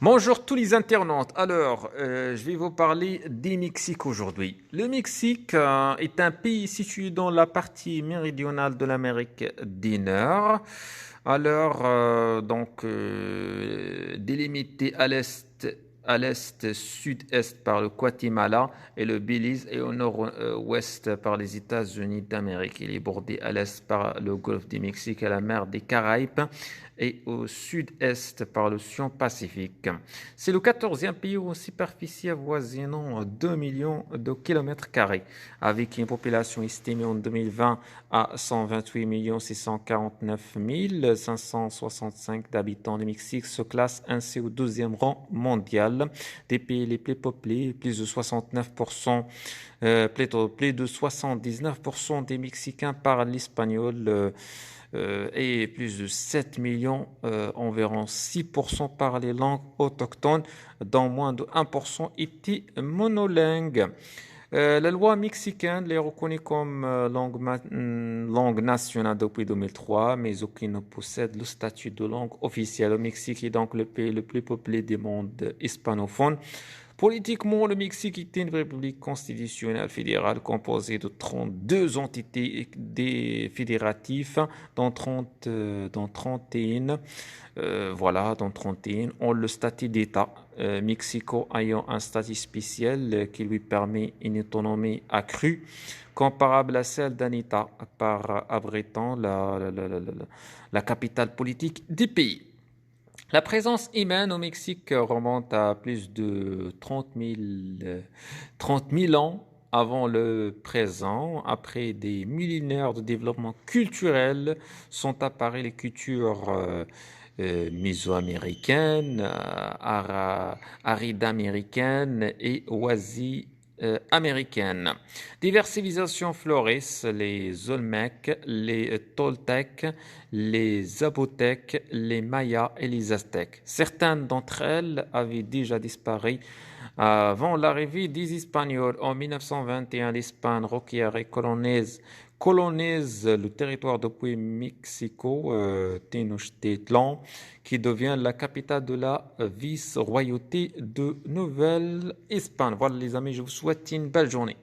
Bonjour tous les internautes. Alors, je vais vous parler du Mexique aujourd'hui. Le Mexique est un pays situé dans la partie méridionale de l'Amérique du Nord. Alors, délimité à l'est, sud-est par le Guatemala et le Belize et au nord-ouest par les États-Unis d'Amérique. Il est bordé à l'est par le golfe du Mexique et la mer des Caraïbes et au sud-est par l'océan Pacifique. C'est le 14e pays en superficie avoisinant 2 millions de kilomètres carrés, avec une population estimée en 2020 à 128 649 565 d'habitants. Le Mexique se classe ainsi au 12e rang mondial des pays les plus peuplés. Plus de 69%, plus de 79% des Mexicains parlent l'espagnol. Et plus de 7 millions, environ 6% par les langues autochtones, dont moins de 1% étaient monolingues. La loi mexicaine les reconnaît comme langue nationale depuis 2003, mais aucune ne possède le statut de langue officielle. Le Mexique est donc le pays le plus peuplé du monde hispanophone. Politiquement, le Mexique est une république constitutionnelle fédérale composée de 32 entités fédératives, dont 31, dont 31 ont le statut d'État. Mexico ayant un statut spécial qui lui permet une autonomie accrue, comparable à celle d'un État, par abritant la capitale politique du pays. La présence humaine au Mexique remonte à plus de 30 000 ans avant le présent. Après des millénaires de développement culturel, sont apparues les cultures mésoaméricaines, arido-américaines et oasis-américaines. Diverses civilisations fleurissent, les Olmèques, les Toltèques, les Zapotèques, les Mayas et les Aztèques. Certaines d'entre elles avaient déjà disparu avant l'arrivée des Espagnols. En 1921, l'Espagne requiert et colonise le territoire depuis Mexico, Tenochtitlan, qui devient la capitale de la vice-royauté de Nouvelle-Espagne. Voilà les amis, je vous souhaite une belle journée.